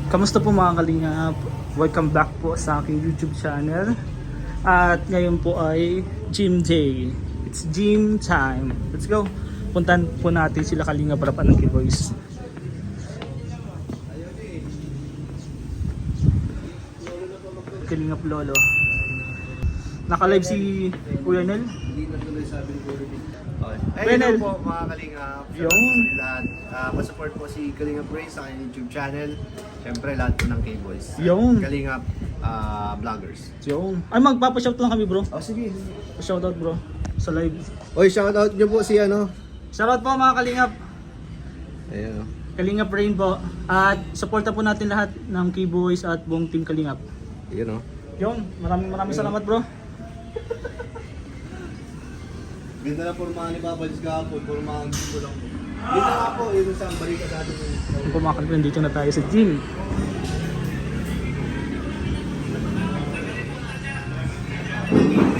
Kamusta po mga kalingap? Welcome back po sa aking YouTube channel. At ngayon po ay gym day. It's gym time. Let's go. Puntan po natin sila Kalingap Rap and K-Boys. Kalingap Lolo. Naka-live si Kuya Nel. Ayun po mga Kalingap. Yung Lahat. Masupport po si Kalingap Ray sa kanyang YouTube channel. Siyempre lahat po ng K-Boys. Yung Kalingap Vloggers. yung ay magpapa-shout lang kami bro. Oh sige. Shoutout bro sa live. Oy, shoutout nyo po si ano. Shoutout po mga Kalingap. Ayun. Kalingap Rain po. At supporta po natin lahat ng K-Boys at buong team Kalingap. Ayun o. Yung maraming salamat bro. Ganda na pormahan ni Papa Diyos kahapon. Pormahan ko lang po. Dito nga po. Yun sa balik sa atin. Kung kumakalipin, dito na tayo sa gym.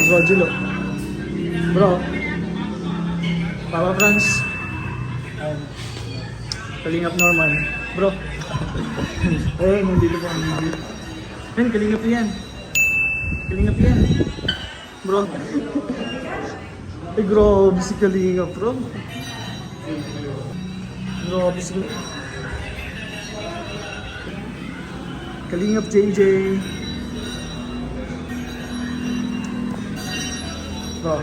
Bro Julo. Bro. Papa Franz. Kalingap Norman. Bro. Nandito po ang video. Yan, kalingap yan. Kalingap yan. Bro. Ay, grabe si Kalingap, bro. Grabe si Kalingap JJ. Bro.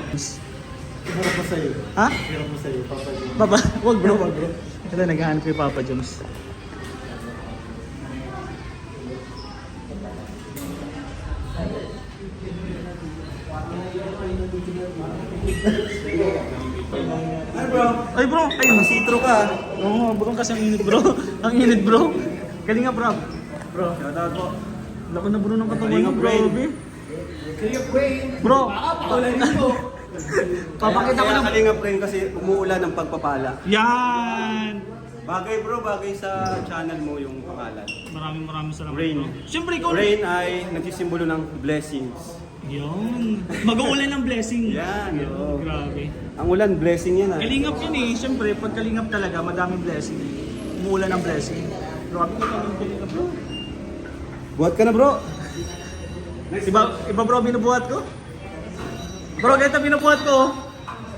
Hirap po sa'yo. Ha? Hirap po sa'yo. Papa Diyos. Papa, wag bro. Ito, naghahanap kay Papa Jones. Ay bro, ay Sitro ka. oo bro, kasi ang init bro. Ang init bro. Kalingap bro. Bro, Shoutout po. lako na bro ng katawan mo Kalingap bro. Rain. Be. Kalingap Ray. Bro, Paulan dito. papakita ko Kaya na. Kalingap Ray kasi umuulan ng pagpapala. Yan. Bagay bro, bagay sa channel mo yung pangalan. Maraming salamat Rain. bro. Siyempre ikaw. Rain ay nagsisimbolo ng blessings. Yun. Mag-uulan ng blessing. Yan, oo. Grabe. Ang ulan, blessing yan ah. Kalingap yun eh. Siyempre, pag kalingap talaga, madaming blessing. Umuulan ng blessing. Grabe ka naman kalingap bro. Buhat ka na bro. Iba bro, binubuhat ko? Bro, ganito binubuhat ko.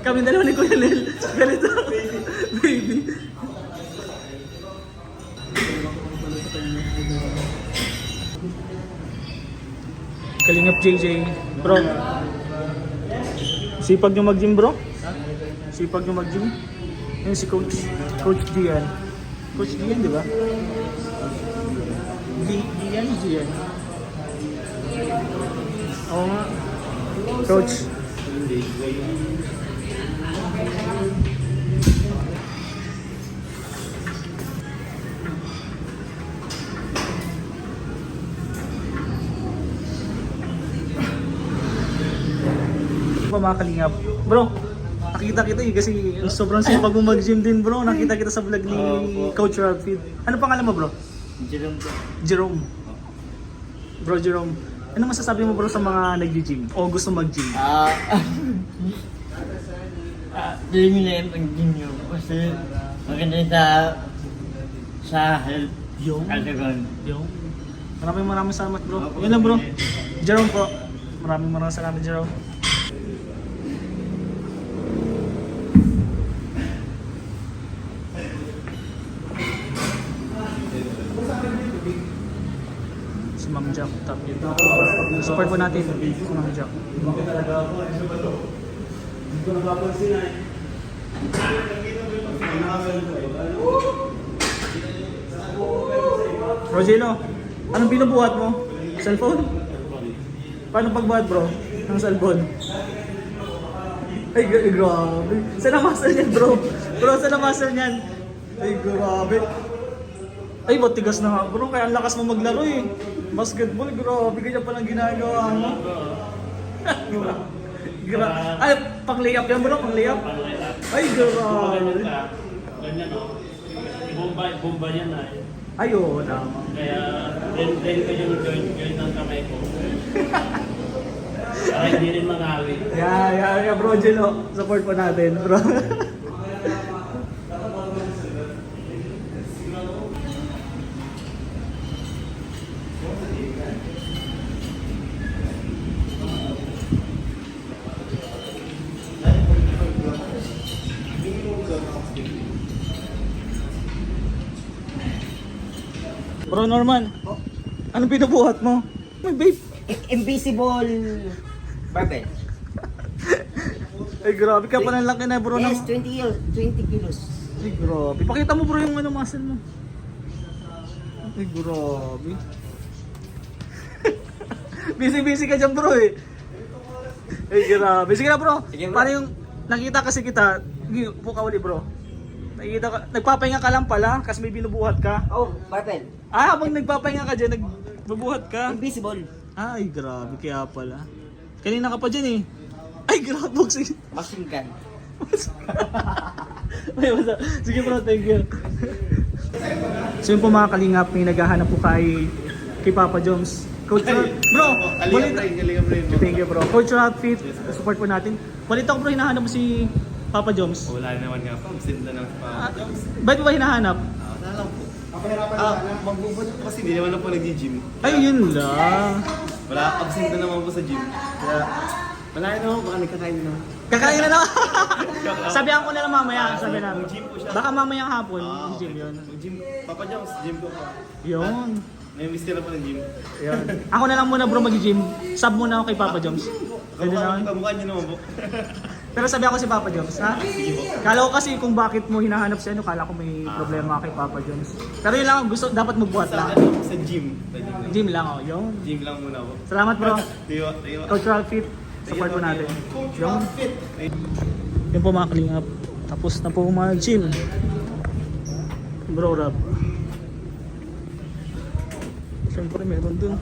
Kami dalawa ni Kuya Lel. Ganito. Baby. Kalingap JJ. Bro. Sipag nyo mag-gym bro? Sipag nyo mag-gym? Yan si Coach. Coach Dian. Coach Dian, di ba? Dian. Oo nga. Coach. Pa mga Kalingap. Bro, nakita kita eh kasi sobrang sipag mo mag-gym din bro. Nakita kita sa vlog ni Coach Ralphie. Ano pangalan mo bro? Jerome bro. Jerome. Bro Jerome. Ano masasabi mo bro sa mga nag-gym o gusto mag-gym? Feeling nila yung pag-gym nyo kasi maganda sa health Yung. kategory. Yung. Maraming salamat bro. Yun lang bro. Jerome po. Maraming salamat Jerome. Si Ma'am Jack. Support po natin si Ma'am Jack. Rogelo, anong binubuhat mo? Cellphone? Paano pagbuhat bro? Ng cellphone? Ay, grabe. Saan ang muscle niyan bro? Bro, saan ang muscle niyan? Ay, grabe. Ay, matigas na nga bro. Kaya ang lakas mo maglaro eh. Basketball, grabe. Ganyan palang ginagawa mo. Ay, pang-layup yan bro, pang-layup. Ay, grabe. Ganyan o. Bomba yan na eh. Ayun, tama. Kaya, then ko yung join ng kamay ko. Para hindi rin mangawit. Yeah, bro, Jelo. Support po natin, bro. Bro Norman, anong pinubuhat mo? May vape. Invisible barbell. Ay grabe ka pa ng laki na bro. Yes, ng... 20 kilos. Ay grabe. Pakita mo bro yung ano muscle mo. Ay grabe. Busy ka dyan bro eh. Ay grabe. Sige na bro. Sige, bro. Paano yung nakita kasi kita. Sige, upo ka uli bro. Nakikita ka, nagpapahinga ka lang pala kasi may binubuhat ka. Oh, barbell. Ah, habang nagpapahinga ka dyan, nagbubuhat ka. Invisible. Ay grabe kaya pala. Kanina ka pa dyan eh. Ay grabe. Sige. Machine gun. Ay, sige bro, thank you. So yun po mga kalingap, may naghahanap po kay Papa Joms. Coach Rob, bro, balita. Thank you bro. Coach Rob Fit, support po natin. Balita ko bro, hinahanap mo si Papa Joms. Wala naman nga po. Absent na lang pa. Ba't mo ba hinahanap? Wala lang po. Magbubot po kasi hindi naman na po nag-gym. Ay, yun lang. Wala, absent na naman po sa gym. Kaya, wala na naman, baka nagkakain na. Kakain na naman. Sabihan ko na lang mamaya. Sabi na. Mag-gym po siya. Baka mamayang hapon, Okay. gym yun. Mag-gym. Papa Joms, gym ko po. Yun. May miss ka na po ng gym. Yun. Ako na lang muna bro mag-gym. Sub muna ako kay Papa Joms. Pwede naman. Kamukha niyo naman po. Pero sabi ako si Papa Joms, ha? Kala ko kasi kung bakit mo hinahanap si ano, kala ko may problema kay Papa Joms. Pero yun lang, gusto, dapat magbuhat Sa, lang. sa gym. Sa gym. Gym lang, oh, yun. Gym lang muna po. Salamat bro. Tiyo. Coach Ralph Fit, support po natin. Yun. Yun po mga kalingap. Tapos na po mga gym. Bro Rob. Siyempre meron dun.